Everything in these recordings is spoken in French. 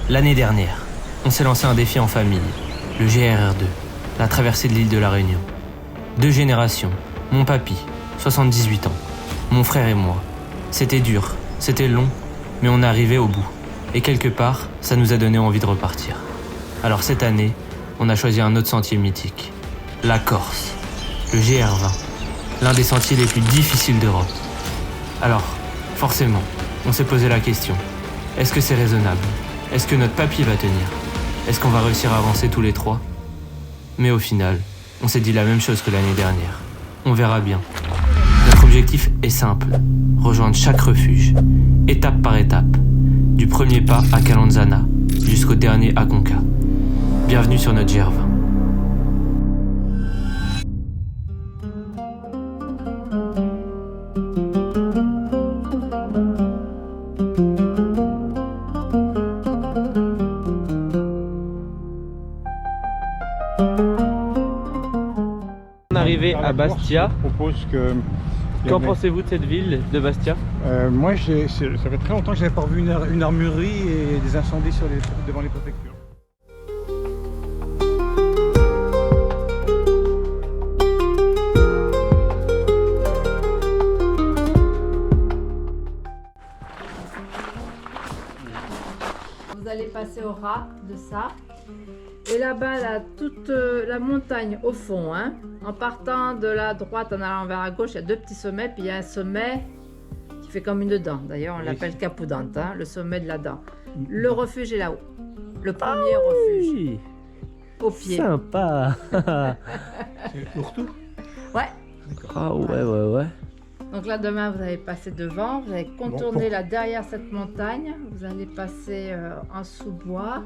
L'année dernière, on s'est lancé un défi en famille, le GRR2, la traversée de l'île de la Réunion. 2 générations, mon papy, 78 ans, mon frère et moi. C'était dur, c'était long, mais on est arrivé au bout. Et quelque part, ça nous a donné envie de repartir. Alors cette année, on a choisi un autre sentier mythique, la Corse, le GR20, l'un des sentiers les plus difficiles d'Europe. Alors, forcément, on s'est posé la question, est-ce que c'est raisonnable ? Est-ce que notre papy va tenir ? Est-ce qu'on va réussir à avancer tous les 3 ? Mais au final, on s'est dit la même chose que l'année dernière. On verra bien. Notre objectif est simple, rejoindre chaque refuge, étape par étape, du premier pas à Calanzana jusqu'au dernier à Conca. Bienvenue sur notre GR20. Arrivé à Bastia. Je propose que... Qu'en pensez-vous de cette ville de Bastia ? Moi, ça fait très longtemps que je n'avais pas revu une armurerie et des incendies devant les préfectures. Vous allez passer au ras de ça. Et là-bas, là, toute la montagne au fond, hein. En partant de la droite en allant vers la gauche, il y a 2 petits sommets, puis il y a un sommet qui fait comme une dent. D'ailleurs, on l'appelle Capoudante, hein, le sommet de la dent. Le refuge est là-haut. Le premier refuge. Au pied. Sympa. C'est Lourtou ? Ouais. Ah ouais. Donc là, demain, vous allez passer devant, vous allez contourner là derrière cette montagne, vous allez passer en sous-bois.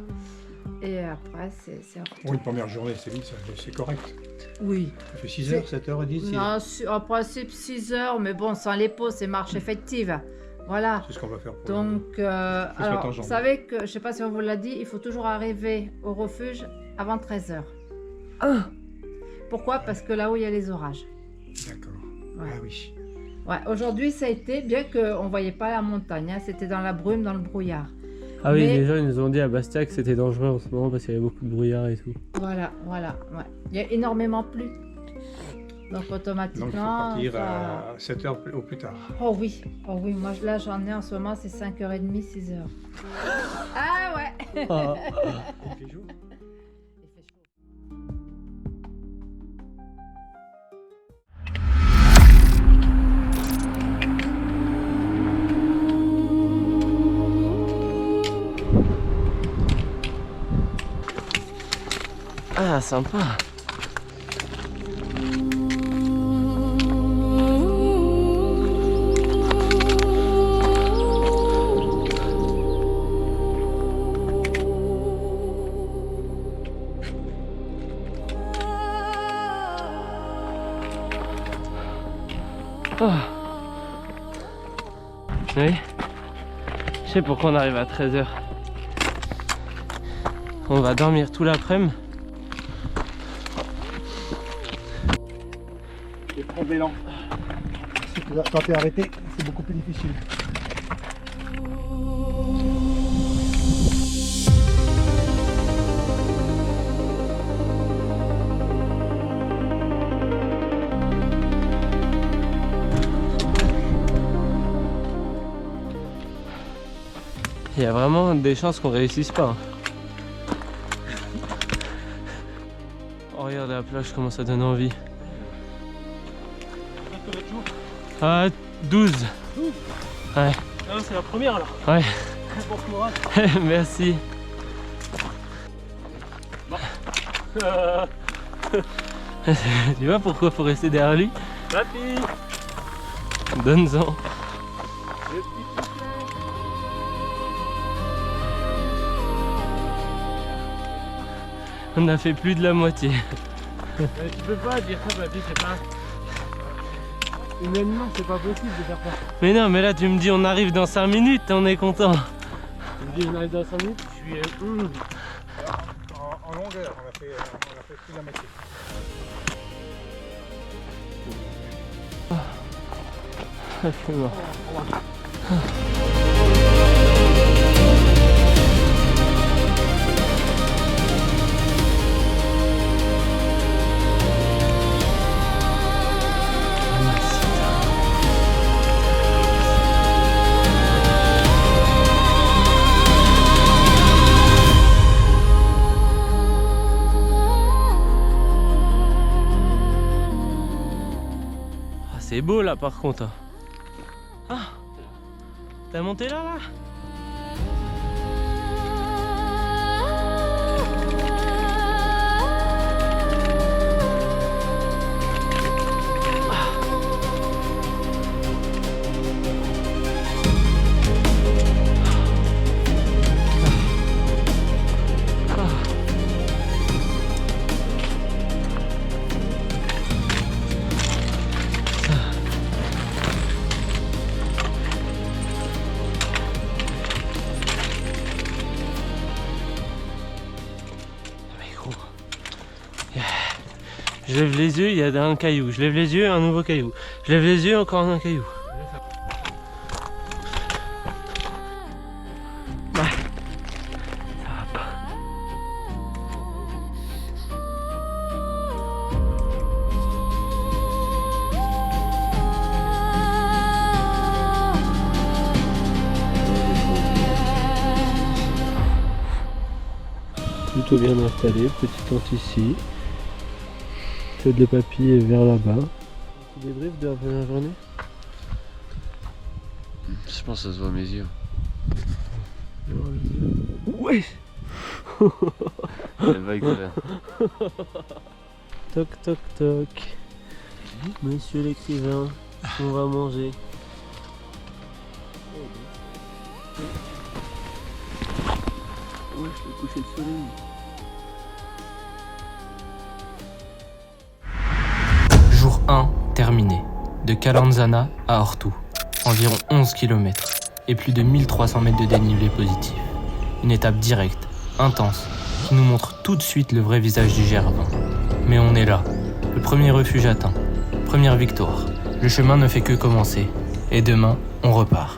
Et après, c'est Oui, une première journée, c'est vite, c'est correct. Oui. Ça fait 6 heures, 7h10. Non, en principe 6 heures, mais bon, sans les pauses, c'est marche effective. Voilà. C'est ce qu'on va faire pour Donc, alors, vous savez que, je ne sais pas si on vous l'a dit, il faut toujours arriver au refuge avant 13 heures. Pourquoi ? Parce que là-haut, il y a les orages. D'accord. Ouais. Ah oui. Ouais, aujourd'hui, ça a été, bien qu'on ne voyait pas la montagne, hein, c'était dans la brume, dans le brouillard. Ah oui, Mais... les gens ils nous ont dit à Bastia que c'était dangereux en ce moment parce qu'il y avait beaucoup de brouillard et tout. Voilà, ouais. Il y a énormément plu. Donc automatiquement... Donc il faut partir à 7h au plus tard. Oh oui, moi là j'en ai en ce moment, c'est 5h30, 6h. Ah ouais. Ah. Il fait jour. Il fait chaud. Ah, sympa. Oh. Oui. Je sais pourquoi on arrive à 13h. On va dormir tout l'après-midi. Et prendre l'élan. Quand tu es arrêté, c'est beaucoup plus difficile. Il y a vraiment des chances qu'on réussisse pas. Oh, regarde la plage, comment ça donne envie. Ah, 12. 12. Ouais. Ah, c'est la première alors. Ouais. Bon courage. Merci. Tu vois pourquoi faut rester derrière lui? Papy. Donne-en. On a fait plus de la moitié. Tu peux pas dire ça, papy, c'est pas... Humainement, c'est pas possible de faire ça. Mais non, mais là tu me dis on arrive dans 5 minutes, on est content. Tu me dis on arrive dans 5 minutes, je suis... En longueur, on a fait plus de la moitié. C'est mort. C'est beau là par contre. Ah, t'as monté là là? Je lève les yeux, il y a un caillou. Je lève les yeux, un nouveau caillou. Je lève les yeux, encore un caillou. Ouais. Ça va pas. Plutôt bien installé, petite tente ici. De papy est vers là-bas. Tu débriefes de la première journée? Je pense que ça se voit à mes yeux. Ouais. Elle va éclairer. Toc toc toc. Monsieur l'écrivain, on va manger. Ouais, je vais coucher le soleil. Jour 1 terminé. De Calanzana à Ortu. Environ 11 km et plus de 1300 mètres de dénivelé positif. Une étape directe, intense, qui nous montre tout de suite le vrai visage du GR20. Mais on est là. Le premier refuge atteint. Première victoire. Le chemin ne fait que commencer. Et demain, on repart.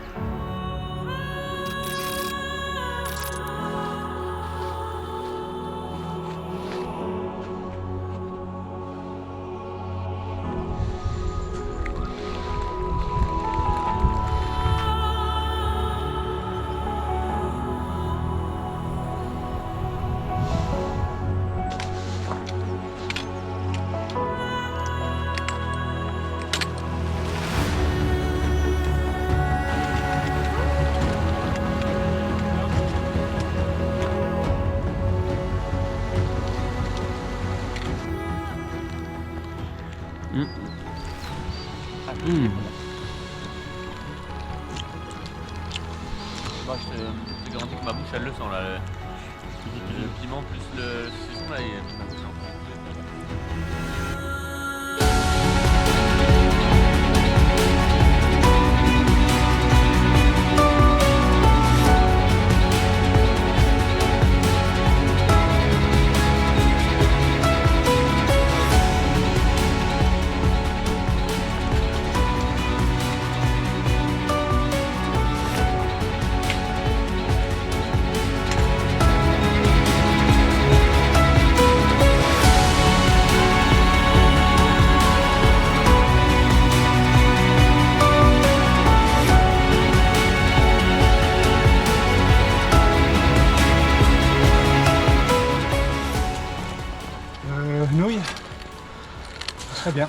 Moi, je te garantis que ma bouche elle le sent là. Le piment plus le saucisson là, il est... Nouilles. Très bien.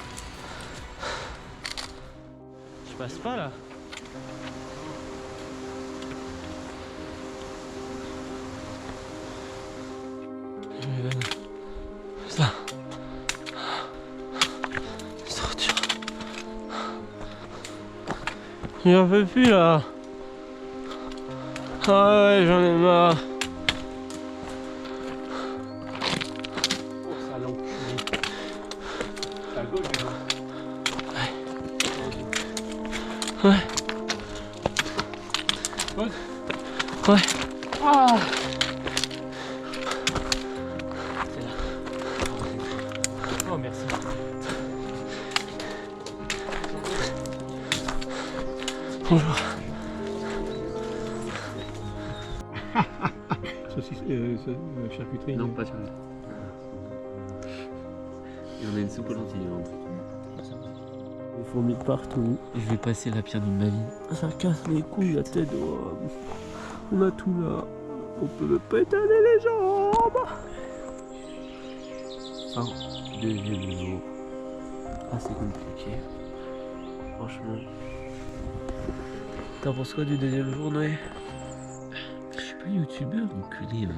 Je passe pas là. Ça. C'est trop dur. J'en peux plus là. Ah ouais, j'en ai marre. Ouais. Ouais. Ah. C'est là. Oh merci. Bonjour. Charcuterie. Non, pas de charcuterie. Et on a une soupe aux lentilles. Des fourmis de partout. Je vais passer la pire nuit de ma vie. Ça casse les couilles la tête. Oh. On a tout là. On peut me pétaler les jambes. Fin deuxième jour. Assez compliqué. franchement. T'en penses quoi du deuxième jour, Noé? Je suis pas youtubeur, enculé.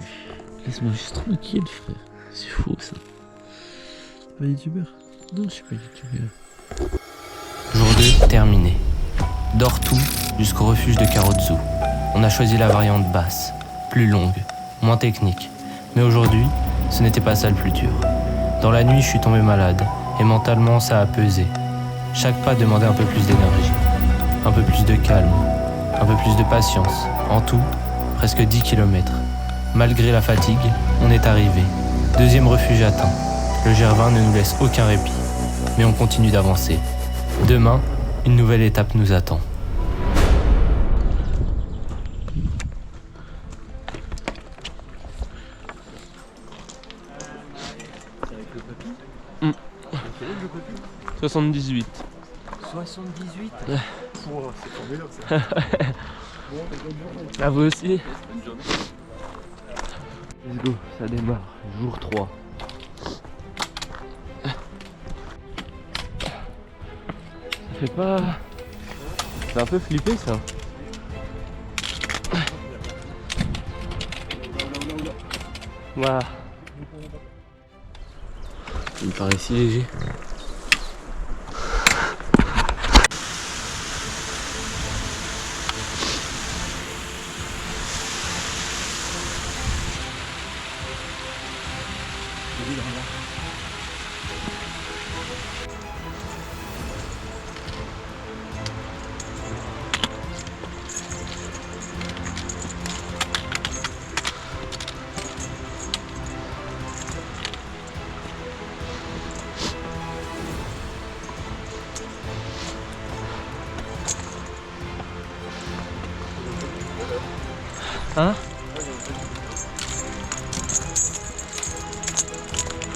Laisse-moi juste tranquille, frère. C'est faux ça. Pas youtubeur? Non, je suis pas youtubeur. Jour 2 terminé. Dortou jusqu'au refuge de Karozu. On a choisi la variante basse, plus longue, moins technique. Mais aujourd'hui, ce n'était pas ça le plus dur. Dans la nuit, je suis tombé malade et mentalement, ça a pesé. Chaque pas demandait un peu plus d'énergie, un peu plus de calme, un peu plus de patience. En tout, presque 10 km. Malgré la fatigue, on est arrivé. Deuxième refuge atteint. Le GR20 ne nous laisse aucun répit. Mais on continue d'avancer. Demain, une nouvelle étape nous attend. Mmh. 78. 78 Ouais. C'est tombé là ça. À vous aussi. Let's go, ça démarre. Jour 3. Ça fait pas... C'est un peu flippé ça. Waouh. Il me paraît si léger. Hein?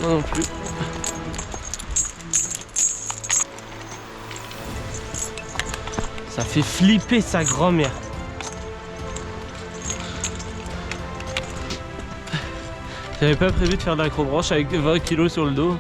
Moi non plus. Ça fait flipper sa grand-mère. J'avais pas prévu de faire de l'acrobranche avec 20 kilos sur le dos.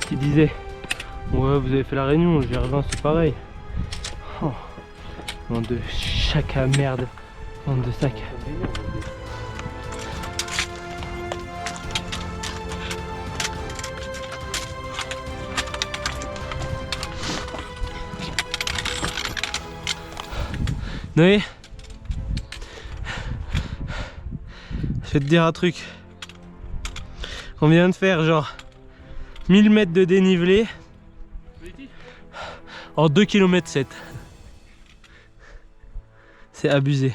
Qui disait ouais, vous avez fait la réunion, le GR20 c'est pareil. Oh, bande de chac à merde, bande de sacs. Noé, je vais te dire un truc. On vient de faire genre 1000 mètres de dénivelé en 2 km 7. C'est abusé.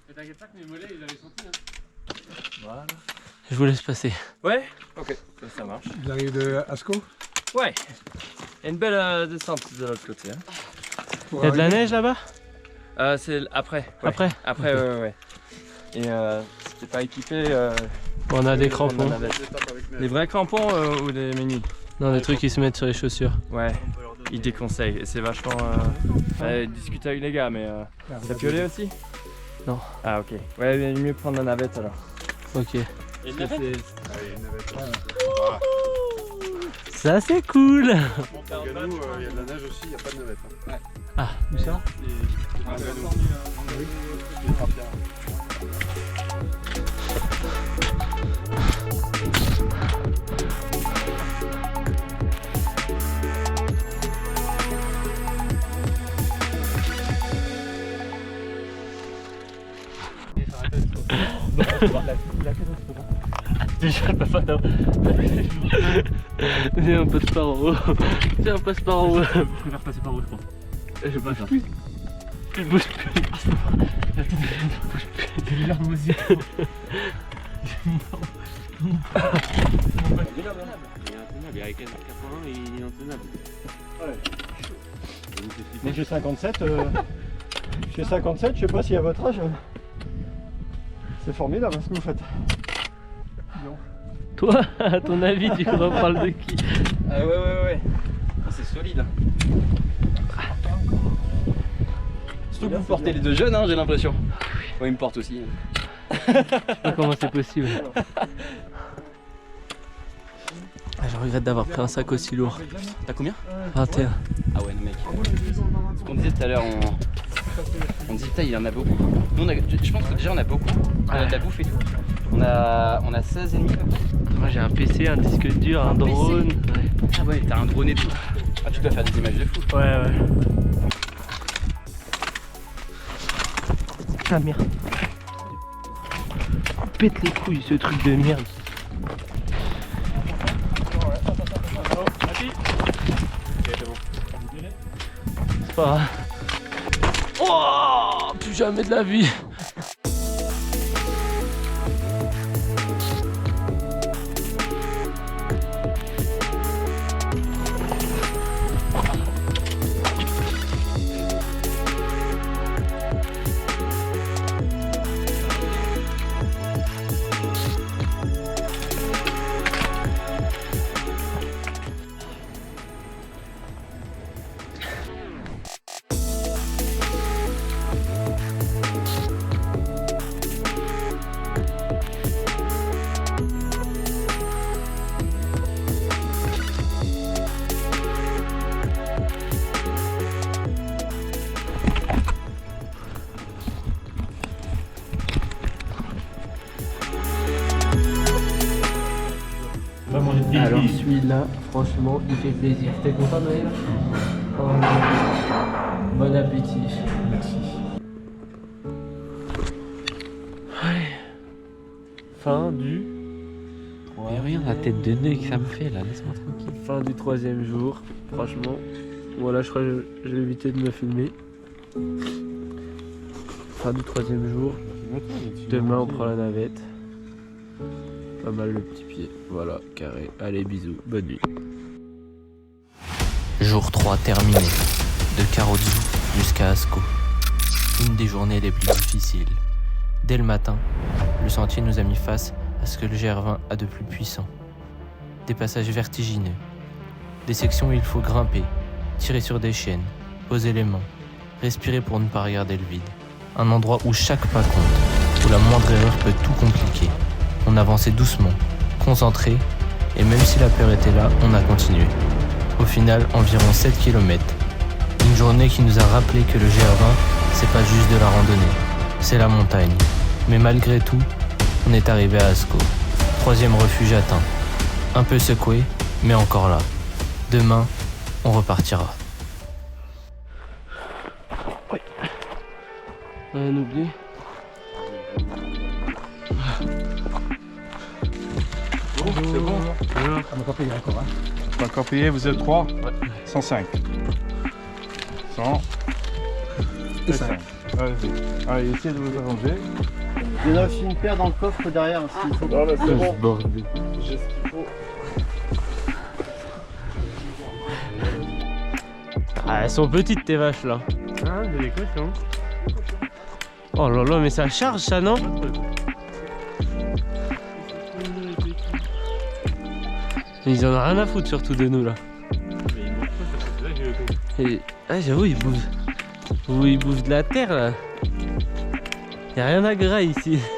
Mais t'inquiète pas que mes mollets ils avaient senti. Voilà. Je vous laisse passer. Ouais, ok, ça marche. Vous arrivez de Asco? Ouais, il y a une belle descente de l'autre côté. Hein. Il y a de la neige là-bas? C'est après. Ouais. Après? Après, Ok. ouais. Et c'était pas équipé. On a des crampons. Les vrais crampons ou des mini? Non, des trucs qui se mettent sur les chaussures. Ouais, ils déconseillent. Et c'est vachement. Discuter avec les gars, mais. T'as piolé aussi? Non. Ah, ok. Ouais, il est mieux prendre la navette alors. Ok. Et une navette? Ça c'est cool. Il y a de la neige aussi, il n'y a pas de navette. Hein. Ah, où ça? Déjà le papa non. Viens on passe par en haut. Viens on passe par en haut. Je préfère passer par en haut je crois. Je bouge plus. Je bouge plus. J'ai les larmes aux yeux. Il est intenable, avec 81 il est intenable. Ouais. Moi j'ai 57, je sais pas si à votre âge, C'est formidable ce que vous faites. Toi, à ton avis, tu reparles de qui? Ah ouais. C'est solide. Surtout que vous portez les deux jeunes, hein, j'ai l'impression. Ouais, il me porte aussi. Je sais pas comment c'est possible. Je regrette d'avoir pris un sac aussi lourd. T'as combien? 21. Ah ouais, non mec. Ce qu'on disait tout à l'heure, on disait putain, il en a beaucoup. Nous, je pense que déjà on a beaucoup. On a de la bouffe et tout. On a 16 ennemis. Moi j'ai un PC, un disque dur, un drone. Ouais. Ah ouais, t'as un drone et tout. Ah, tu dois faire des images de fou. Ouais. Ah merde. Pète les couilles ce truc de merde. C'est pas grave. Oh, plus jamais de la vie. Alors celui-là, franchement, il fait plaisir. T'es content Noël? Oh, bon appétit. Merci. Allez. Fin du... Mais regarde la tête de nœud que ça me fait là, laisse-moi tranquille. Fin du 3e jour. Franchement, voilà, je crois que je vais éviter de me filmer. Fin du 3e jour. Demain on prend la navette. Pas mal le petit pied, voilà, carré. Allez, bisous, bonne nuit. Jour 3 terminé. De Karozu jusqu'à Asko. Une des journées les plus difficiles. Dès le matin, le sentier nous a mis face à ce que le GR20 a de plus puissant. Des passages vertigineux. Des sections où il faut grimper, tirer sur des chaînes, poser les mains, respirer pour ne pas regarder le vide. Un endroit où chaque pas compte, où la moindre erreur peut tout compliquer. On avançait doucement, concentré, et même si la peur était là, on a continué. Au final, environ 7 km. Une journée qui nous a rappelé que le GR20, c'est pas juste de la randonnée, c'est la montagne. Mais malgré tout, on est arrivé à Asko. 3e refuge atteint. Un peu secoué, mais encore là. Demain, on repartira. Rien oublié. C'est bon. On n'a pas payé encore. Hein. Pas encore payé, vous êtes 3 ouais. 105. 100. 105. Allez, essayez de vous arranger. Il y en a aussi une paire dans le coffre derrière. S'il faut. Non, mais c'est bon. J'ai ce qu'il faut. Ah, elles sont petites tes vaches là. Ah, de l'équation. Oh là là, mais ça charge ça, non? Ils en ont rien à foutre surtout de nous là. Et, ah, j'avoue, ils bouffent de la terre là. Y'a rien à gras ici. «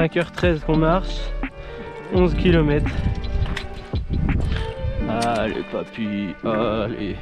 5h13 qu'on marche, 11 km. Allez papy, allez.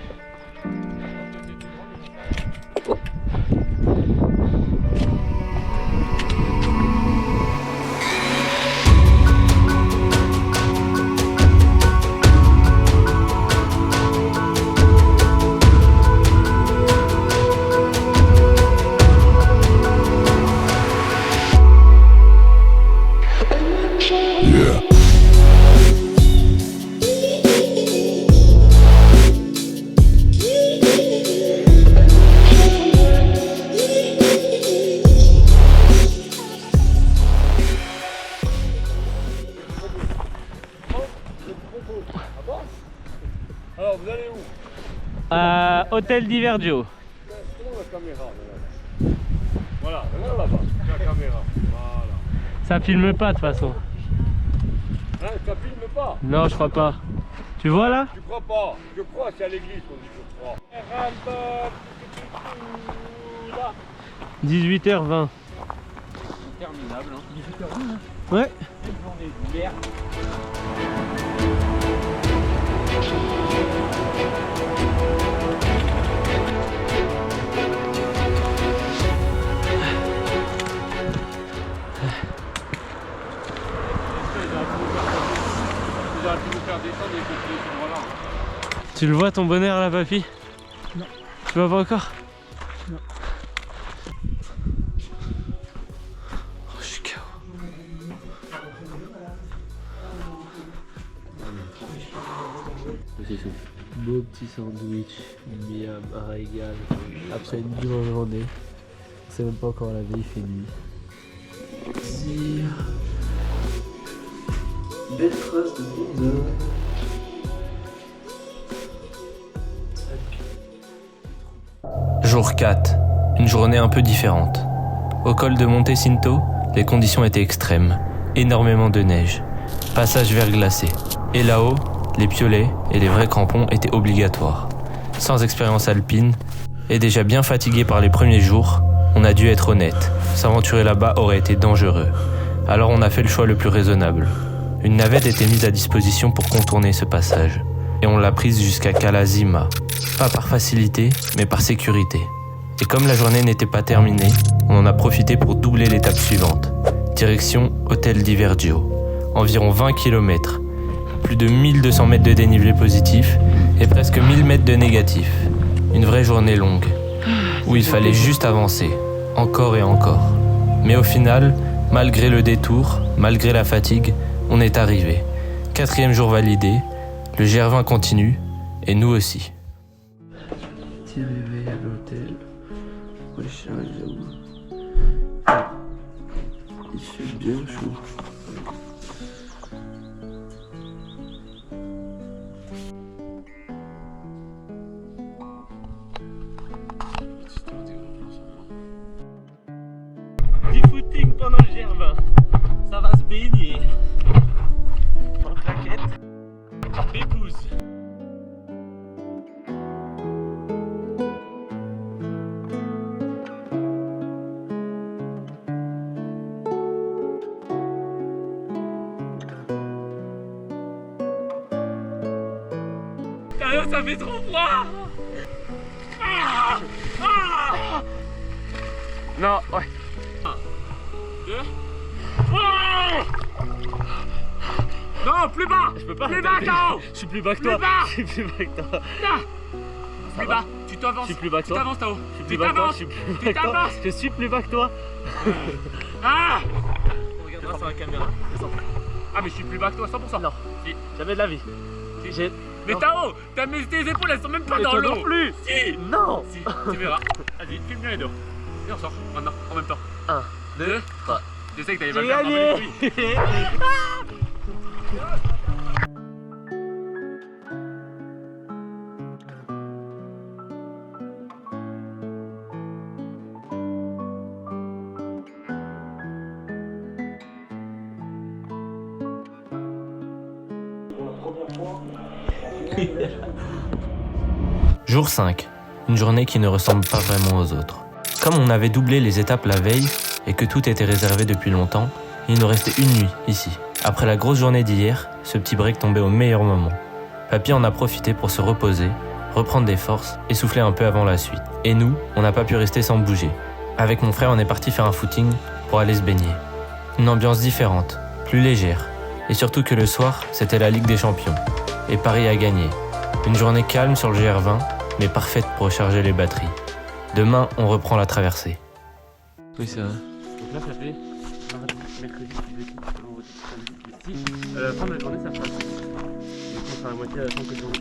Hôtel Divergio. Voilà, là-bas, la caméra. Voilà. Ça filme pas de toute façon. Hein, ça filme pas? Non, je crois pas. Tu vois là? Tu crois pas? Je crois, c'est à l'église qu'on dit je crois. 18h20. Terminable, hein. 18h20, hein. Ouais. Une journée de merde. Tu le vois ton bonheur là, papy? Non. Tu vois pas encore? Non. Oh, je suis KO. Beau petit sandwich, miam, un régal. Après une dure journée. On sait même pas encore la vie, il fait nuit. Belle trace de pizza. Jour 4, une journée un peu différente. Au col de Monte Cinto, les conditions étaient extrêmes. Énormément de neige, passage verglacé. Et là-haut, les piolets et les vrais crampons étaient obligatoires. Sans expérience alpine, et déjà bien fatigué par les premiers jours, on a dû être honnête. S'aventurer là-bas aurait été dangereux. Alors on a fait le choix le plus raisonnable. Une navette était mise à disposition pour contourner ce passage. Et on l'a prise jusqu'à Cala Zima. Pas par facilité, mais par sécurité. Et comme la journée n'était pas terminée, on en a profité pour doubler l'étape suivante. Direction Hôtel Divergio. Environ 20 km. Plus de 1200 mètres de dénivelé positif et presque 1000 mètres de négatif. Une vraie journée longue, où il fallait juste avancer, encore et encore. Mais au final, malgré le détour, malgré la fatigue, on est arrivé. 4e jour validé, le GR20 continue, et nous aussi. Petit réveil à l'hôtel. Recharge où? Il fait bien chaud. Du footing pendant le GR20. Ça va se baigner. En claquette. Pépouze. Ça fait trop froid. Non, ouais. 1, 2. Non, plus bas. Je peux pas. Plus bas, K.O. Je suis plus bas que toi. Je suis plus bas que toi. Plus bas. Tu t'avances. Je suis plus bas que toi. Tu t'avances, K.O. Je suis plus bas que toi. Je suis plus bas que toi. Je suis plus bas que toi. Ah. On regardera sur la caméra. Ah, mais je suis plus bas que toi, 100%. Non. Si. Jamais de la vie. Si. Mais Tao, tes épaules elles sont même pas dans l'eau. Non plus. Si. Non. Si, tu verras. Vas-y, filme bien les deux. Et on sort maintenant, en même temps. 1, 2, 3. Je sais que t'avais pas le faire avec lui. Jour 5, une journée qui ne ressemble pas vraiment aux autres. Comme on avait doublé les étapes la veille et que tout était réservé depuis longtemps, il nous restait une nuit ici. Après la grosse journée d'hier, ce petit break tombait au meilleur moment. Papy en a profité pour se reposer, reprendre des forces et souffler un peu avant la suite. Et nous, on n'a pas pu rester sans bouger. Avec mon frère, on est parti faire un footing pour aller se baigner. Une ambiance différente, plus légère. Et surtout que le soir, c'était la Ligue des Champions. Et Paris a gagné. Une journée calme sur le GR20, mais parfaite pour recharger les batteries. Demain, on reprend la traversée. Oui, c'est vrai. Donc là, ça fait mercredi, jeudi, vendredi, samedi, fin de la journée, ça fera 6. Donc on sera à moitié à la fin que de journée.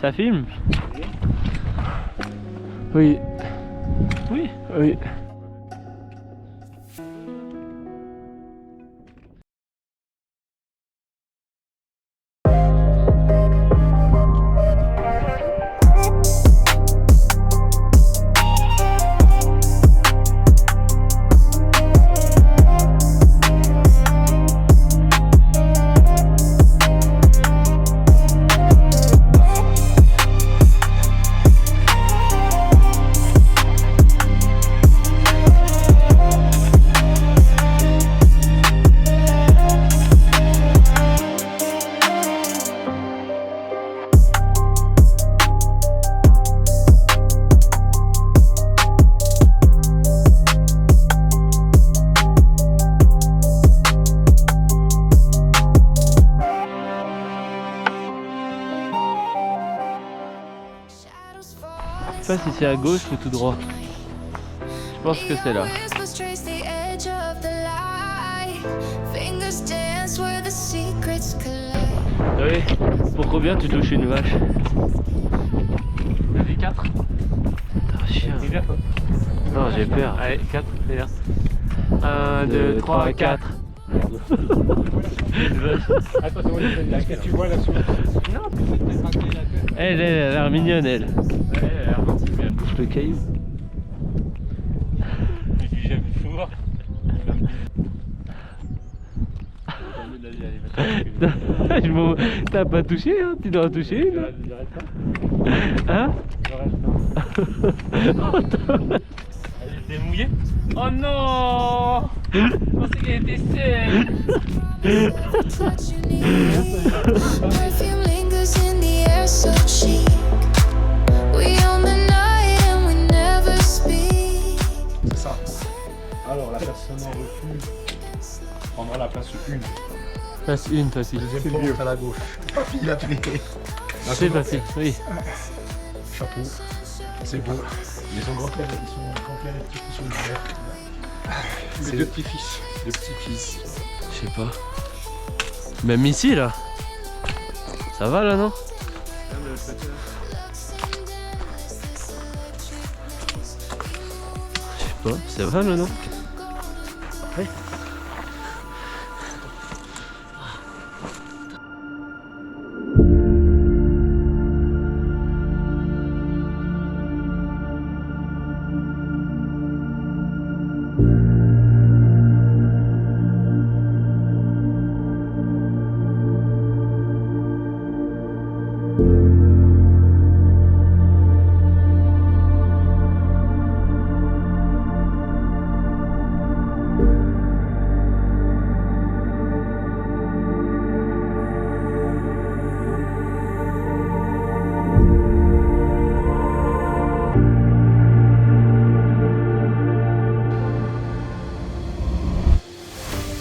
Ça filme? Oui. Oui, oui. Je sais pas si c'est à gauche ou tout droit. Je pense que c'est là. Oui, pour combien tu touches une vache? Vas-y, 4. Ah, chien. Non, j'ai peur. Allez, 4, c'est là. 1, 2, 3, 4. Attends, est-ce que tu vois la souris? Non, Elle a l'air mignonne, elle. Ouais, elle a l'air gentille, mais elle Touche le caillou. j'aime fort. T'as pas touché, hein? Tu dois toucher une. Hein? Elle était mouillée? Oh non! Je pensais qu'elle était sèche! C'est ça. Alors la personne en refus prendra la place 1. Passe une, facile. Deuxième porte à la gauche. Il a pris. C'est facile, oui. Chapeau. C'est beau. Ils sont grands-pères, ils sont grands-pères et petits-fils sur le verre. C'est deux petits-fils. Deux petits-fils. Je sais pas. Même ici, là. Ça va, là, non? Je sais pas, ça va, là, non? Ouais.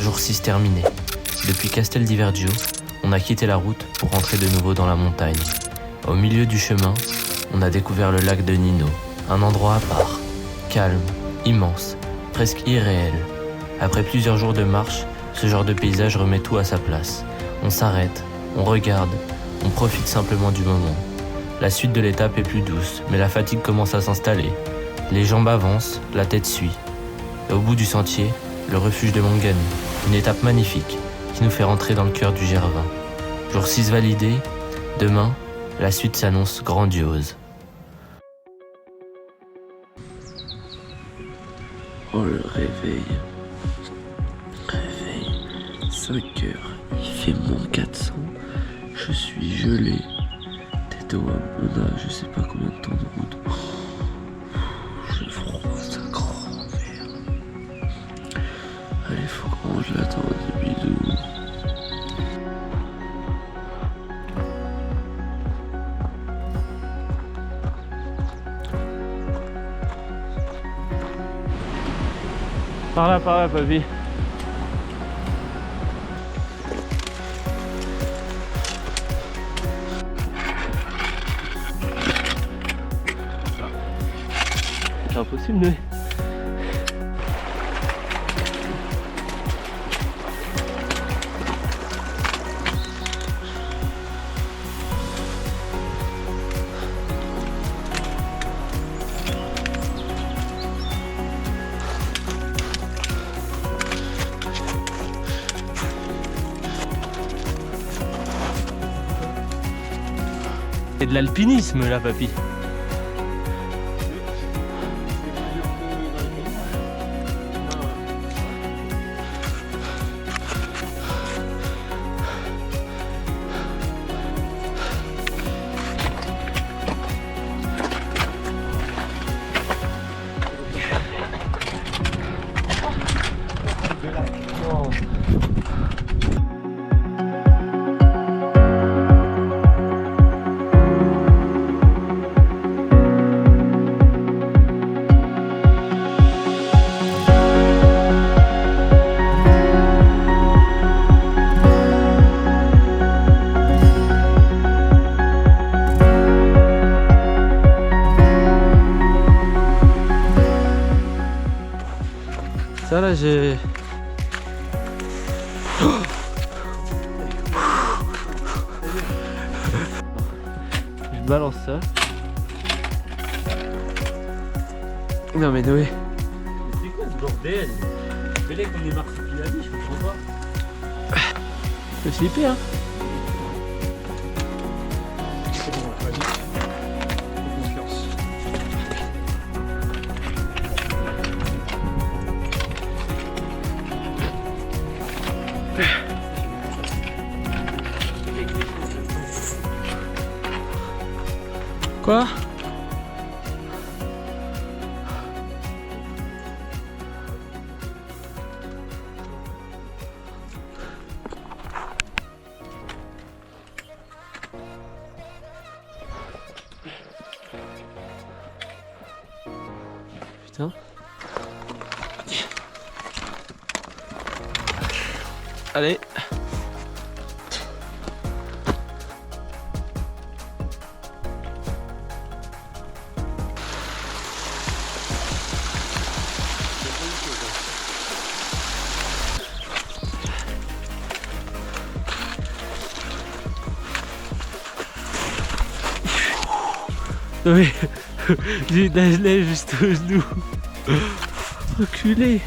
Jour 6 terminé. Depuis Castel di Vergio, on a quitté la route pour rentrer de nouveau dans la montagne. Au milieu du chemin, on a découvert le lac de Nino, un endroit à part, calme, immense, presque irréel. Après plusieurs jours de marche, ce genre de paysage remet tout à sa place. On s'arrête, on regarde, on profite simplement du moment. La suite de l'étape est plus douce, mais la fatigue commence à s'installer. Les jambes avancent, la tête suit. Et au bout du sentier, le refuge de Mangani, une étape magnifique qui nous fait rentrer dans le cœur du Gervin. Jour 6 validé, demain, la suite s'annonce grandiose. Oh le réveil. Réveil. 5 heures. Il fait moins 400. Je suis gelé. Tête au on a je sais pas combien de temps de route. J'ai froid, c'est un grand-mère. Allez, faut qu'on mange la tente. Bisous. Par là, papy. C'est impossible, mais... de l'alpinisme là, papy. Ça là j'ai... Je balance ça. Non mais Noé. C'est quoi ce bordel? Mais là qu'on est marsupilami, je comprends pas. C'est flippé hein. Quoi? Putain. Allez. Oui, j'ai de la gelée juste au genou. Reculé.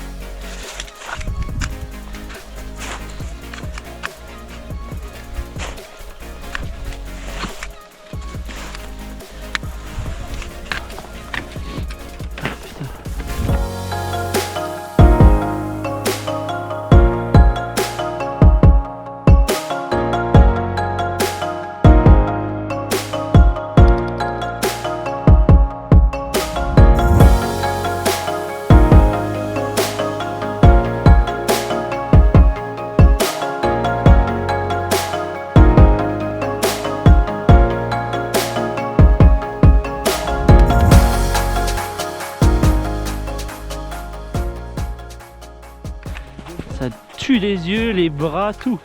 Ça tue les yeux, les bras, tout.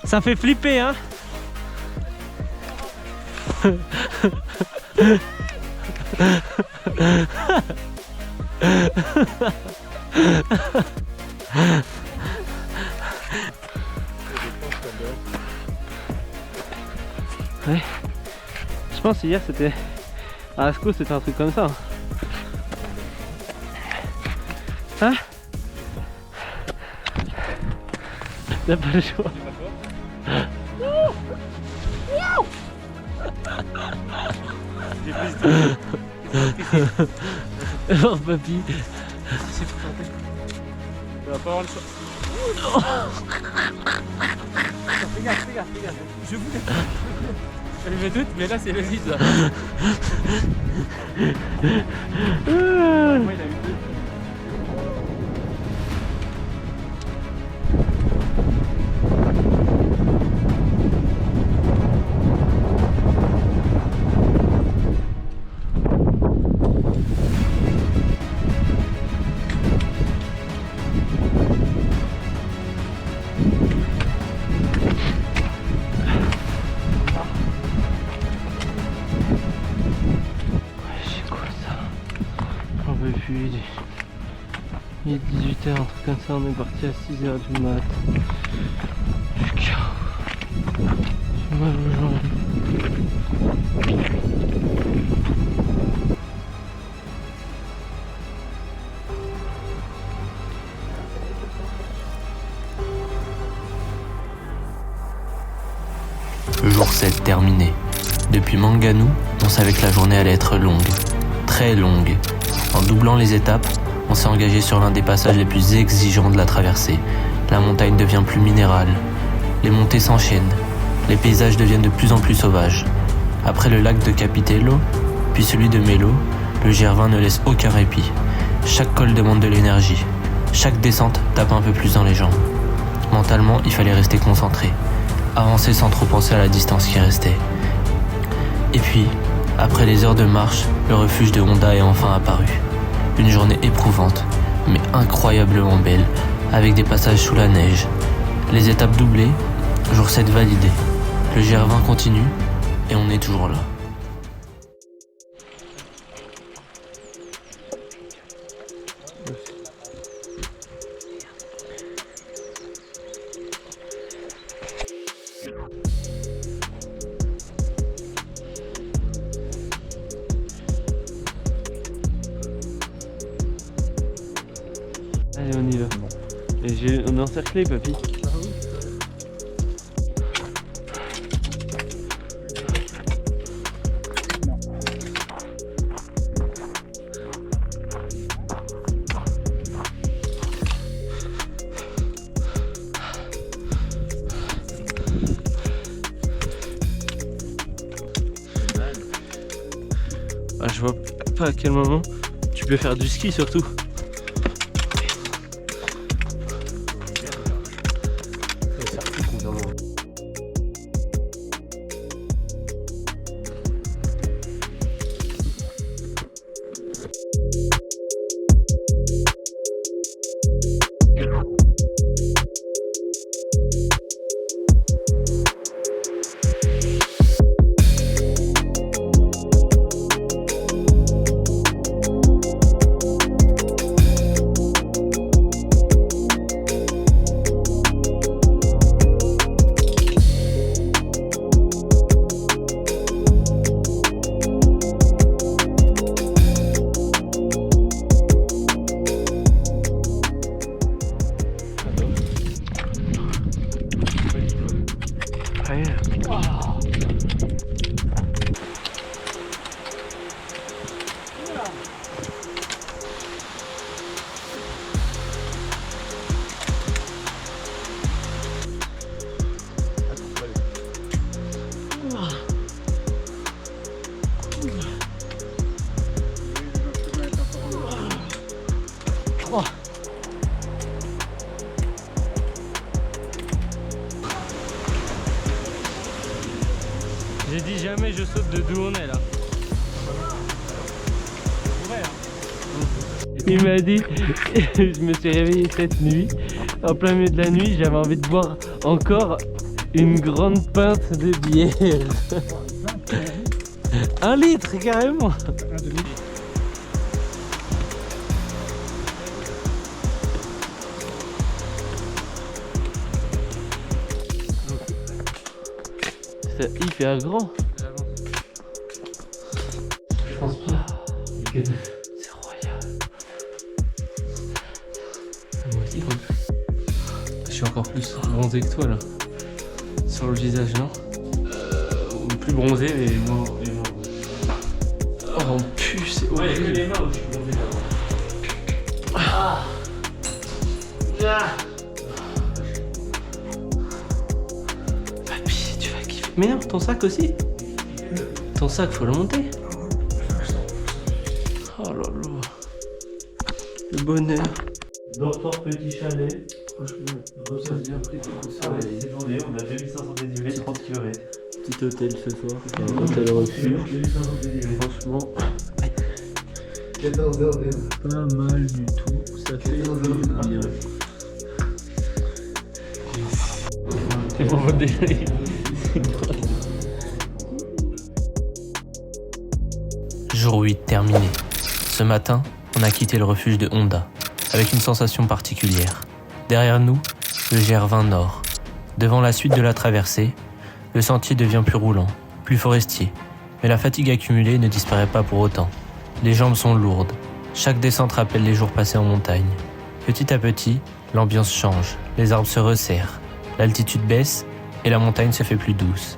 Ça fait flipper hein. Ouais. Je pense hier c'était à Asco, c'était un truc comme ça. Hein? T'as pas le choix. Oh papy. Tu vas pas avoir le choix. Fais gaffe. Je voulais pas. Je me doute, mais là c'est le vide là. Moi, il a eu deux. Il est 18h, un truc comme ça, on est parti à 6h du mat. Je suis KO. J'ai mal aux jambes. Jour 7 terminé. Depuis Manganou, on savait que la journée allait être longue. Très longue. En doublant les étapes, on s'est engagé sur l'un des passages les plus exigeants de la traversée. La montagne devient plus minérale. Les montées s'enchaînent. Les paysages deviennent de plus en plus sauvages. Après le lac de Capitello, puis celui de Melo, le GR20 ne laisse aucun répit. Chaque col demande de l'énergie. Chaque descente tape un peu plus dans les jambes. Mentalement, il fallait rester concentré. Avancer sans trop penser à la distance qui restait. Et puis, après les heures de marche, le refuge de Honda est enfin apparu. Une journée éprouvante, mais incroyablement belle, avec des passages sous la neige. Les étapes doublées, jour 7 validé. Le GR20 continue, et on est toujours là. Allez, on y va. Et on est encerclé, papy. Ah, je vois pas à quel moment tu peux faire du ski surtout. J'ai dit jamais je saute de d'où on est là. Il m'a dit, je me suis réveillé cette nuit, en plein milieu de la nuit, j'avais envie de boire encore une grande pinte de bière. 1 litre carrément. C'est hyper grand. Je pense pas. C'est royal. Moi aussi, je suis encore plus bronzé que toi là. Sur le visage, non? Plus bronzé, mais moins. Oh, on pue, c'est horrible. Ouais, que les mains où je suis bronzé d'abord. Ah. Papy, tu vas kiffer. Mais non, ton sac aussi. Ton sac, faut le monter. Oh là là. Le bonheur. Dortoir petit chalet. Franchement, ça bien pris tout ça. Cette journée, on a 2500 dénivelés, 30 km. Petit hôtel ce soir. Hôtel refuge. Franchement. 14 heures pas mal du tout. Ça fait bien. C'est pour votre déjeuner. Jour 8 terminé. Ce matin, on a quitté le refuge de Honda, avec une sensation particulière. Derrière nous, le GR20 Nord. Devant la suite de la traversée, le sentier devient plus roulant, plus forestier. Mais la fatigue accumulée ne disparaît pas pour autant. Les jambes sont lourdes. Chaque descente rappelle les jours passés en montagne. Petit à petit, l'ambiance change. Les arbres se resserrent. L'altitude baisse et la montagne se fait plus douce.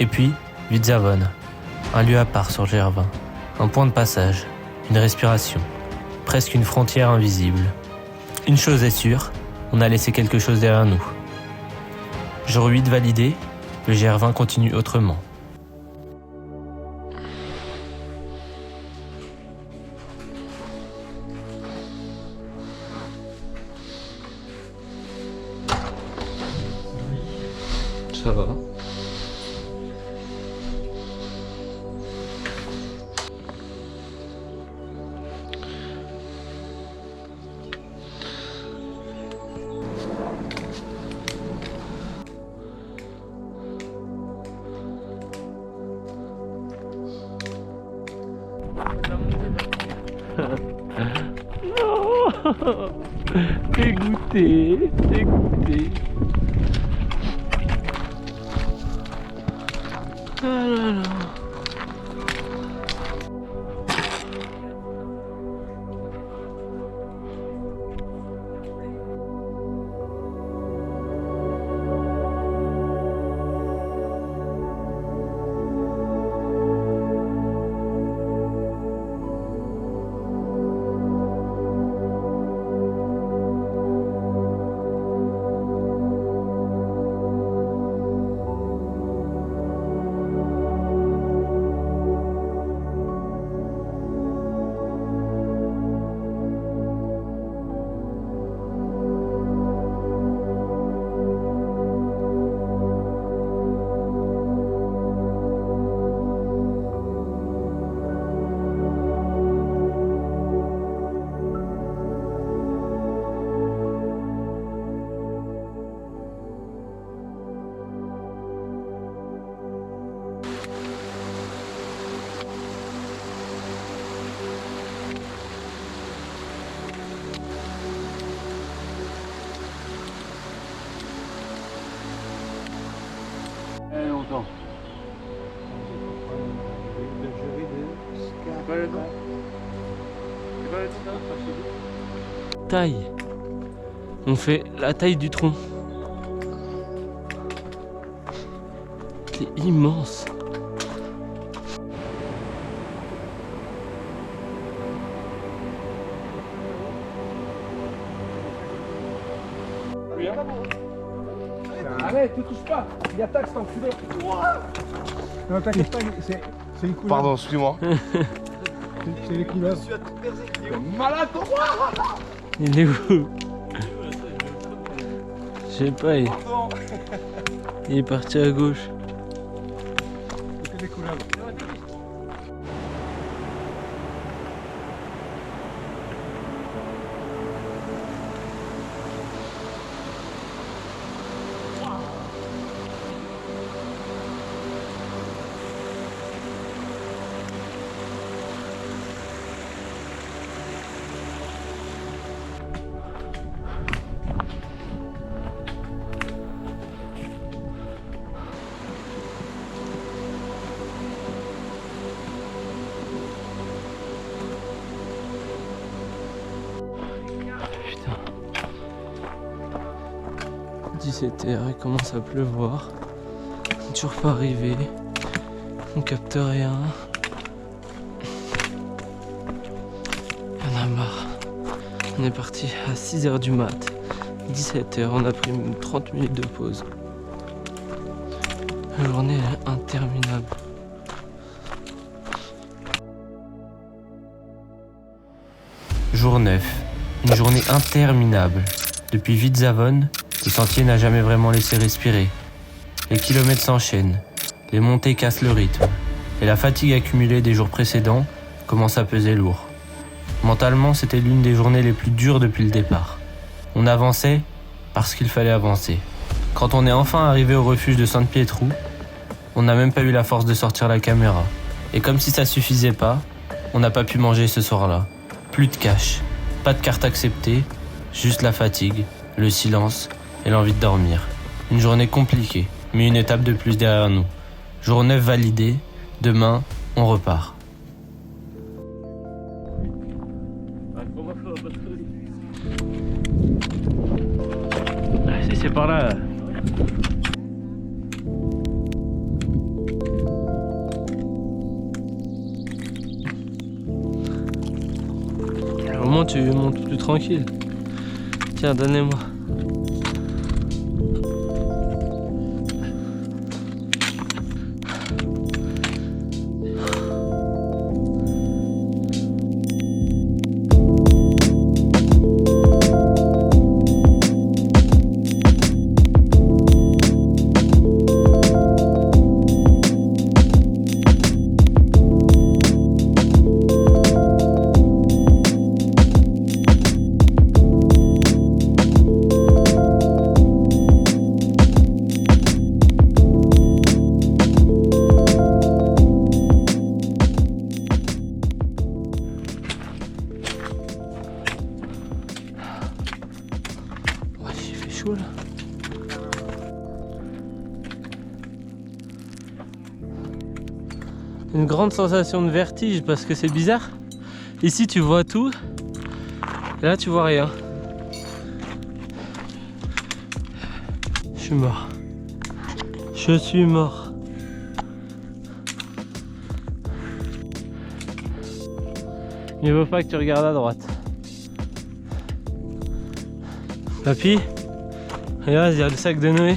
Et puis, Vidzavon, un lieu à part sur GR20, un point de passage, une respiration, presque une frontière invisible. Une chose est sûre, on a laissé quelque chose derrière nous. Jour 8 validé, le GR20 continue autrement. Ça va. Non. Dégoûté, dégoûté. Ah là là. Longtemps. Taille. On fait la taille du tronc. C'est immense. Arrête, ne touche pas. Il attaque cet enculé. Non, t'inquiète pas, c'est une couleur. Pardon, excuse-moi. C'est les couleurs. Malade pour moi. Il est où? Je sais pas, il est parti à gauche. C'est les couleurs. Putain. 17h, il commence à pleuvoir. On est toujours pas arrivé. On capte rien. On a marre. On est parti à 6h du mat. 17h, on a pris 30 minutes de pause. La journée est interminable. Jour 9. Une journée interminable. Depuis Vidzavon, le sentier n'a jamais vraiment laissé respirer. Les kilomètres s'enchaînent, les montées cassent le rythme, et la fatigue accumulée des jours précédents commence à peser lourd. Mentalement, c'était l'une des journées les plus dures depuis le départ. On avançait parce qu'il fallait avancer. Quand on est enfin arrivé au refuge de San Pietro, on n'a même pas eu la force de sortir la caméra. Et comme si ça suffisait pas, on n'a pas pu manger ce soir-là. Plus de cash, pas de carte acceptée, juste la fatigue, le silence et l'envie de dormir. Une journée compliquée, mais une étape de plus derrière nous. Jour 9 validé, demain, on repart. Ah, si c'est par là. tu montes plus tranquille. Tiens, donnez-moi. Chaud là. Une grande sensation de vertige parce que c'est bizarre. Ici tu vois tout et là tu vois rien. Je suis mort. Je suis mort. Il ne veut pas que tu regardes à droite. Papy, regarde, il y a le sac de Noé.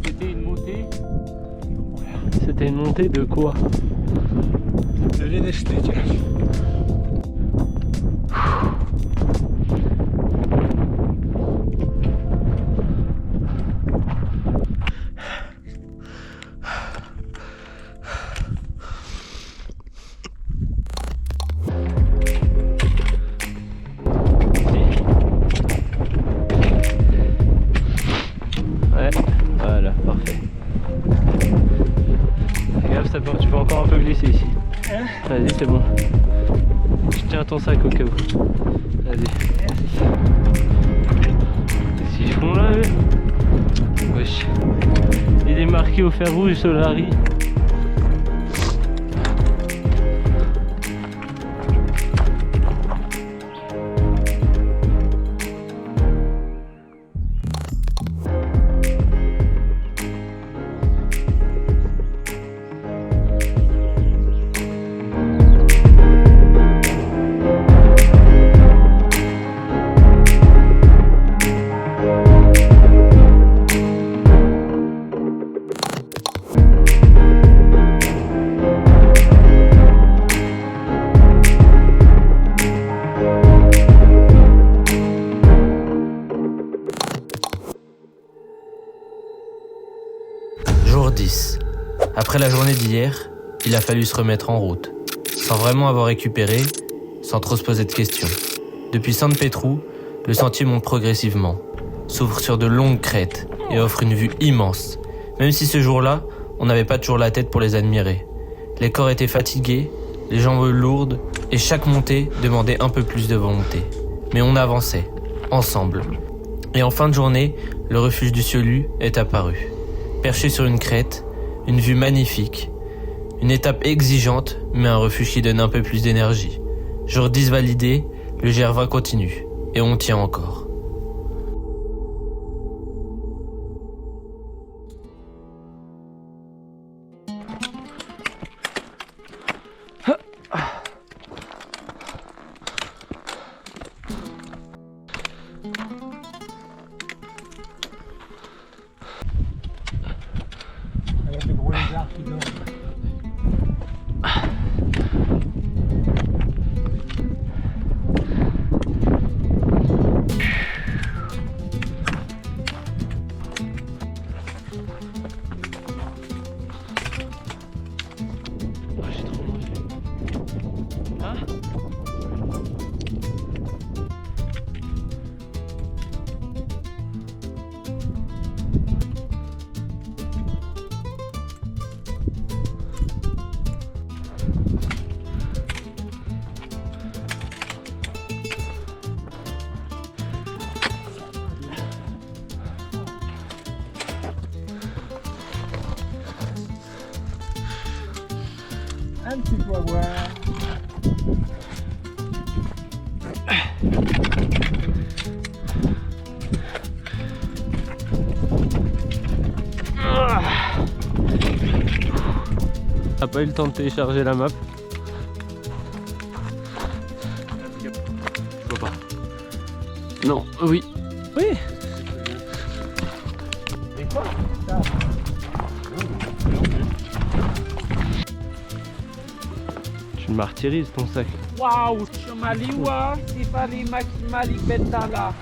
C'était une montée. C'était une montée de quoi? De l'anesthésie. Ouais, voilà, parfait. Fais gaffe, tu peux encore un peu glisser ici. Vas-y, c'est bon. Je tiens ton sac au cas où. Vas-y. Qu'est-ce qu'ils font là, eux? Wesh. Il est marqué au fer rouge Solari. Jour 10. Après la journée d'hier, il a fallu se remettre en route, sans vraiment avoir récupéré, sans trop se poser de questions. Depuis San Petru, le sentier monte progressivement, s'ouvre sur de longues crêtes et offre une vue immense, même si ce jour-là, on n'avait pas toujours la tête pour les admirer. Les corps étaient fatigués, les jambes lourdes, et chaque montée demandait un peu plus de volonté. Mais on avançait, ensemble. Et en fin de journée, le refuge du Siolu est apparu. Perché sur une crête, une vue magnifique, une étape exigeante, mais un refuge qui donne un peu plus d'énergie. Jour 10 validé, le GR20 continue, et on tient encore. Avec le gros lézard qui dort. Un petit poivron. T'as pas eu le temps de télécharger la map. Je vois pas. Non, oui. Oui. Et quoi? Tu martyrises ton sac. Waouh, Chamaliwa, c'est pas les Mali Bentala.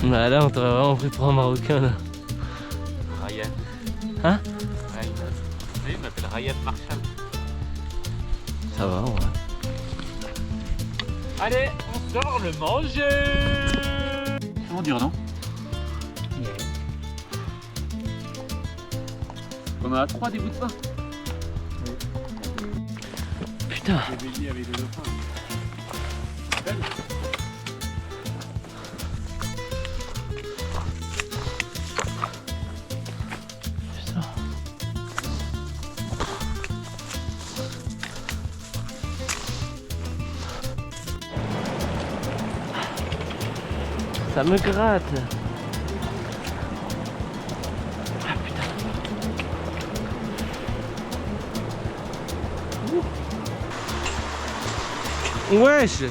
Bah là on t'aurait vraiment pris pour un Marocain là. Ryan. Hein? Ryan. Vous savez, il m'appelle Ryan Marshall. Ça va, ouais. Allez, on sort le manger. C'est vraiment dur, non? On a 3 des bouts de pain. Putain. Ça me gratte. Ah putain. Wesh.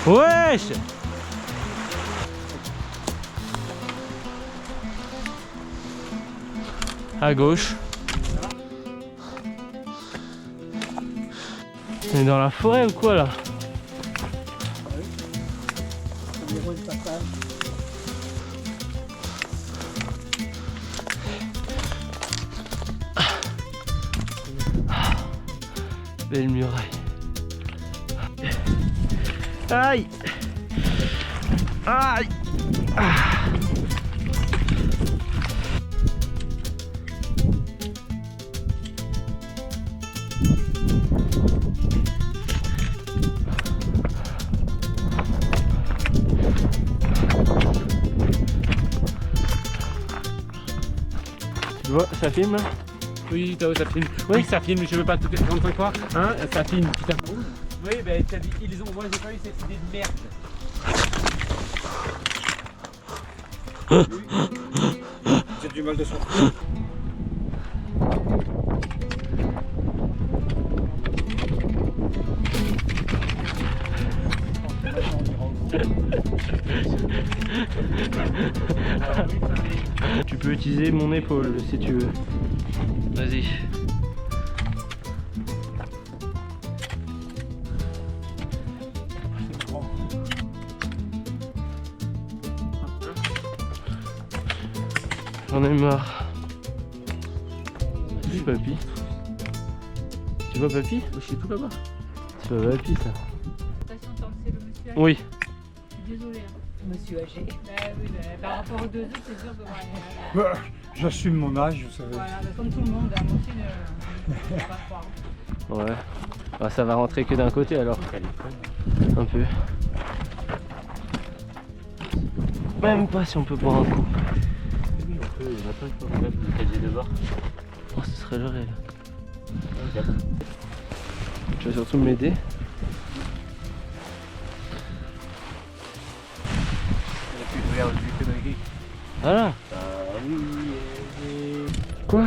Wesh. À gauche. On est dans la forêt ou quoi là? Belle muraille. Aïe. Aïe. Ah. Tu vois, ça filme là? Oui, Tao, ça filme. Oui, ça filme, je veux pas tout 35 fois. Hein, ça filme, putain. Oui, ben, ils ont, moi j'ai pas eu cette idée de merde. J'ai du mal de sortir. Tu peux utiliser mon épaule si tu veux. Vas-y. J'en ai marre. Oui, papy. Tu vois papy? Je suis tout là-bas. C'est pas papy ça. Attention, tant que c'est le monsieur âgé. Oui. Je suis désolée. Monsieur âgé. Oui, par rapport aux deux autres, c'est sûr que J'assume mon âge, vous savez. voilà, comme tout le monde, moi aussi, ne faut pas croire. Ouais. Bah, ça va rentrer que d'un côté alors. Un peu. Même pas si on peut boire un coup. Oui, on peut. Il y en a plein qui peuvent mettre le casier de bord. Oh, ce serait le rêve. Tu vas surtout m'aider. Voilà. Quoi?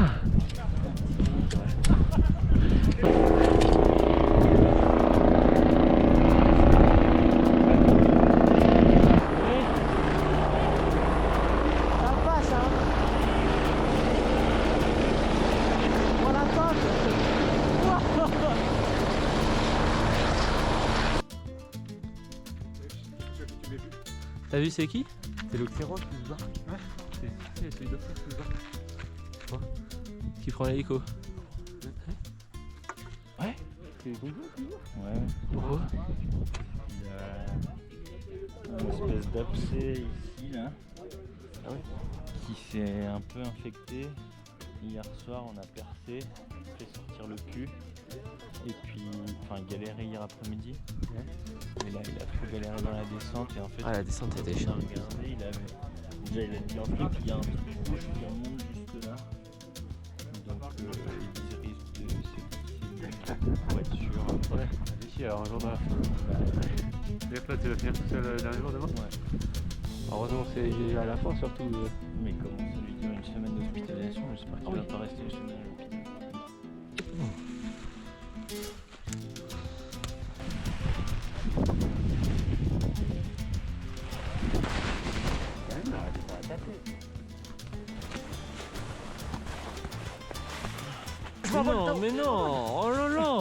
T'as vu c'est qui? C'est l'Océron qui nous bat. C'est celui d'Océron qui nous bat. Qui prend l'hélico? Ouais. Ouais. Pourquoi? Il y a une espèce d'abcès ici là. Ah ouais. Qui s'est un peu infecté. Hier soir on a percé, fait sortir le cul. Et puis, enfin, il galérait hier après-midi. Mais là, il a trop galéré dans la descente. Et en fait, Ah, la descente était chiante. regardé, il a mis en truc, il y a un truc rouge qui remonte jusque là. Donc Pour être sûr. Ouais, ici alors un jour dans la foule. Et là, tu vas finir tout seul le dernier jour demain? Ouais. Heureusement c'est à la fin surtout. Mais comment ça lui dire une semaine d'hospitalisation? J'espère qu'il va pas rester une semaine à l'hôpital. Non, mais non, oh là là.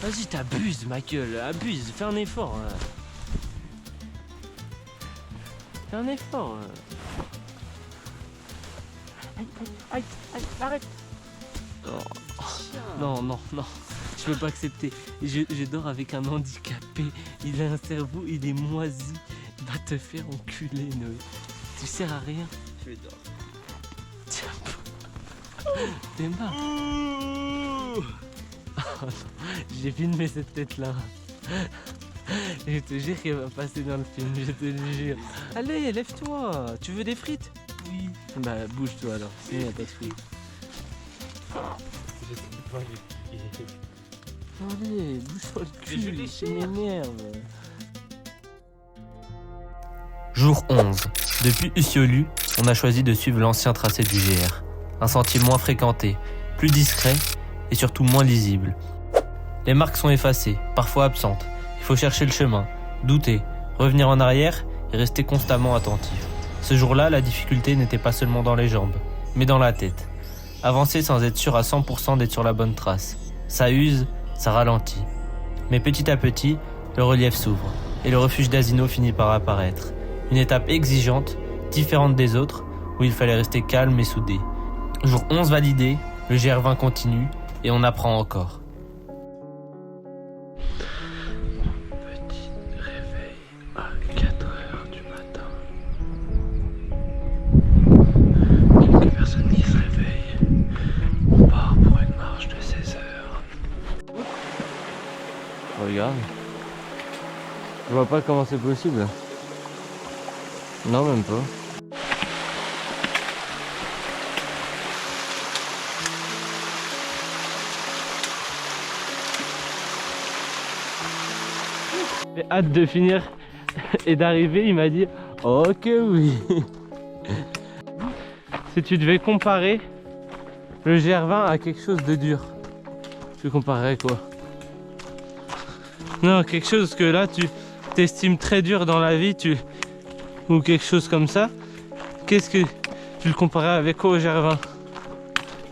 Vas-y, t'abuses, Michael, abuse, fais un effort. Hein. Fais un effort. Hein. Aïe, arrête. Oh. Non, non, non, je peux pas accepter. Je dors avec un handicapé, il a un cerveau, il est moisi. Il va te faire enculer, Noé. Tu sers à rien. Je vais dormir. Tiens. T'es marre. Oh non, j'ai filmé cette tête-là. Je te jure qu'elle va passer dans le film, je te le jure. Allez, lève-toi. Tu veux des frites? Oui. Bah, bouge-toi alors, sinon y'a pas de frites. Je sais pas les frites. Allez, bouge-toi le cul, ça m'énerve. Jour 11. Depuis Usiolu, on a choisi de suivre l'ancien tracé du GR. Un sentier moins fréquenté, plus discret et surtout moins lisible. Les marques sont effacées, parfois absentes. Il faut chercher le chemin, douter, revenir en arrière et rester constamment attentif. Ce jour-là, la difficulté n'était pas seulement dans les jambes, mais dans la tête. Avancer sans être sûr à 100% d'être sur la bonne trace. Ça use, ça ralentit. Mais petit à petit, le relief s'ouvre et le refuge d'Asino finit par apparaître. Une étape exigeante, différente des autres, où il fallait rester calme et soudé. Jour 11 validé, le GR20 continue et on apprend encore. Petit réveil à 4h du matin. Quelques personnes qui se réveillent. On part pour une marche de 16h. Regarde. Je vois pas comment c'est possible. Non, même pas. J'ai hâte de finir et d'arriver, il m'a dit oh que oui. Si tu devais comparer le GR20 à quelque chose de dur, tu comparerais quoi? Non, quelque chose que là tu t'estimes très dur dans la vie, ou quelque chose comme ça. Qu'est-ce que tu le comparais avec quoi au GR20?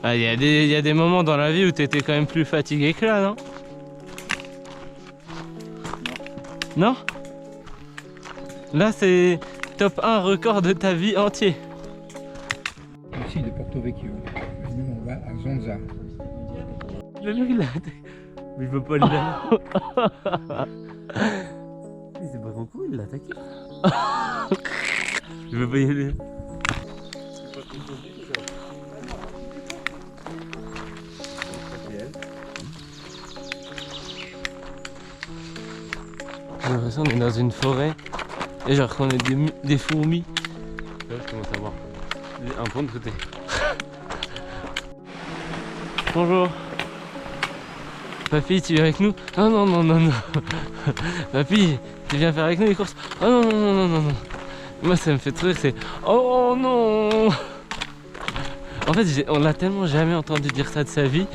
Il y a des moments dans la vie où tu étais quand même plus fatigué que là, non? Non? Là c'est top 1 record de ta vie entier. Ici de Porto Vecchio. Et nous on va à Zonza. Le mec il a... Mais il veut pas le dire. C'est pas trop cool, il l'a attaqué. Je veux pas y aller. J'ai l'impression qu'on est dans une forêt et genre qu'on est des fourmis. Là je commence à voir un point de côté. Bonjour. Papy, tu viens avec nous? Ah non, non, non, non. Papy, tu viens faire avec nous les courses? Ah non, non, non, non, non, non. Moi ça me fait trop rire, c'est oh non. En fait, on l'a tellement jamais entendu dire ça de sa vie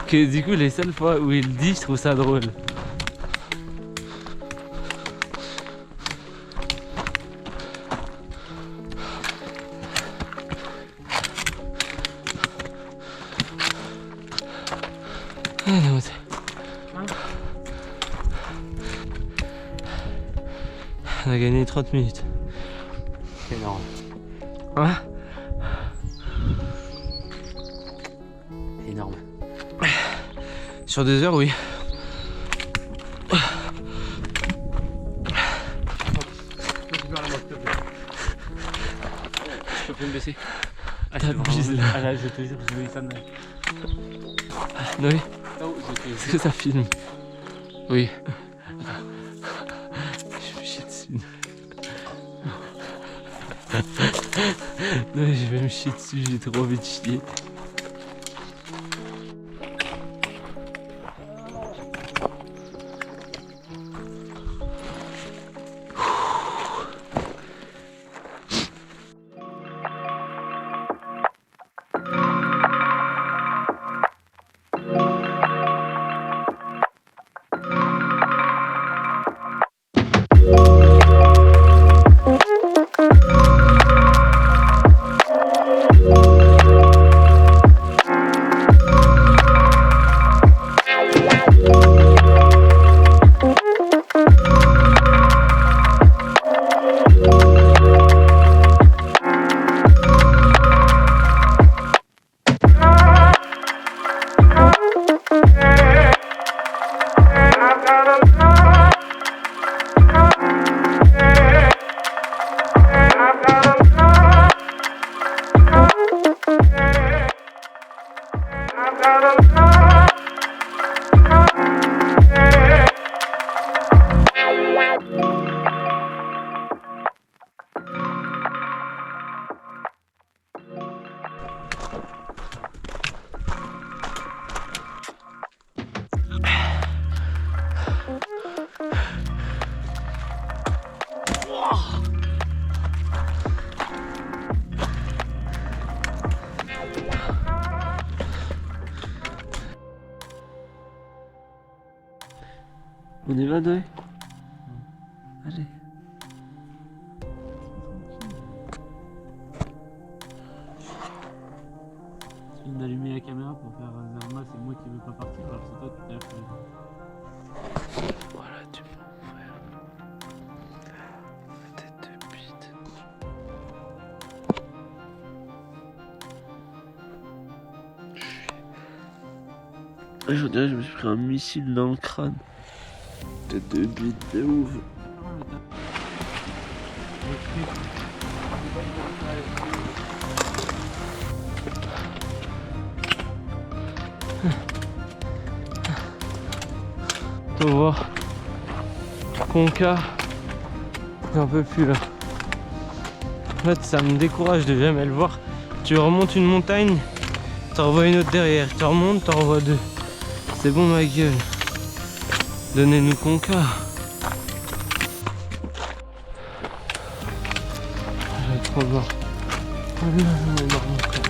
que du coup les seules fois où il le dit, je trouve ça drôle. On a gagné 30 minutes. C'est énorme. Hein? Énorme. Sur 2 heures, oui. Je peux me baisser. T'abuses là. Ah là, je te jure, je vais ça de Noé, est-ce que ça filme? Oui. Je me chie dessus. Noé, je vais me chier dessus, j'ai trop envie de chier. On y va, Noé? Allez. Tu viens d'allumer la caméra pour faire vers moi, c'est moi qui veux pas partir, alors c'est toi qui t'as fait. Voilà, tu peux mon frère. Tête de bite. Je dirais que je me suis pris un missile dans le crâne. Tête de bite de ouf. Faut voir. Conca. J'en peux plus là. En fait, ça me décourage de jamais le voir. Tu remontes une montagne, t'en revois une autre derrière. Tu remontes, t'en revois deux. C'est bon ma gueule. Donnez-nous Conca. J'ai trop peur. Oh là là, j'en ai marre, mon frère.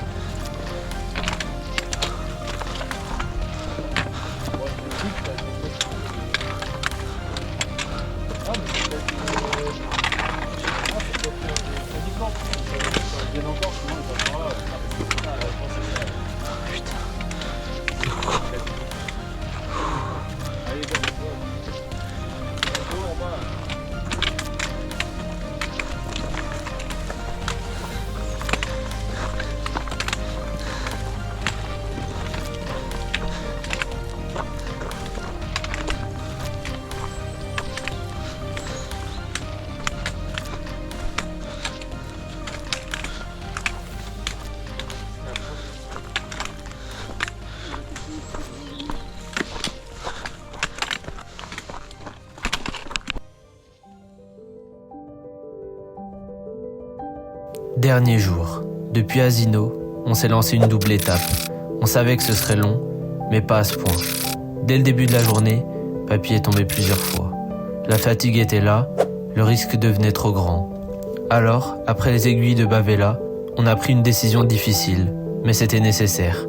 Dernier jour. Depuis Asino, on s'est lancé une double étape. On savait que ce serait long, mais pas à ce point. Dès le début de la journée, Papy est tombé plusieurs fois. La fatigue était là, le risque devenait trop grand. Alors, après les aiguilles de Bavela, on a pris une décision difficile, mais c'était nécessaire.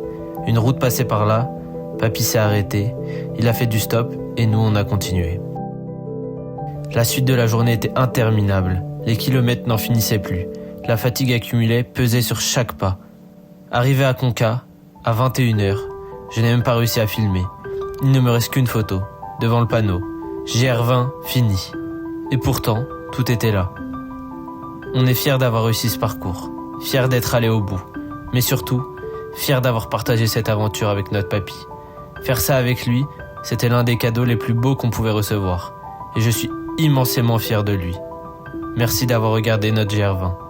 Une route passait par là, Papy s'est arrêté, il a fait du stop et nous on a continué. La suite de la journée était interminable, les kilomètres n'en finissaient plus. La fatigue accumulée pesait sur chaque pas. Arrivé à Conca, à 21h, je n'ai même pas réussi à filmer. Il ne me reste qu'une photo, devant le panneau. GR20 fini. Et pourtant, tout était là. On est fiers d'avoir réussi ce parcours, fiers d'être allés au bout, mais surtout, fiers d'avoir partagé cette aventure avec notre papy. Faire ça avec lui, c'était l'un des cadeaux les plus beaux qu'on pouvait recevoir. Et je suis immensément fier de lui. Merci d'avoir regardé notre GR20.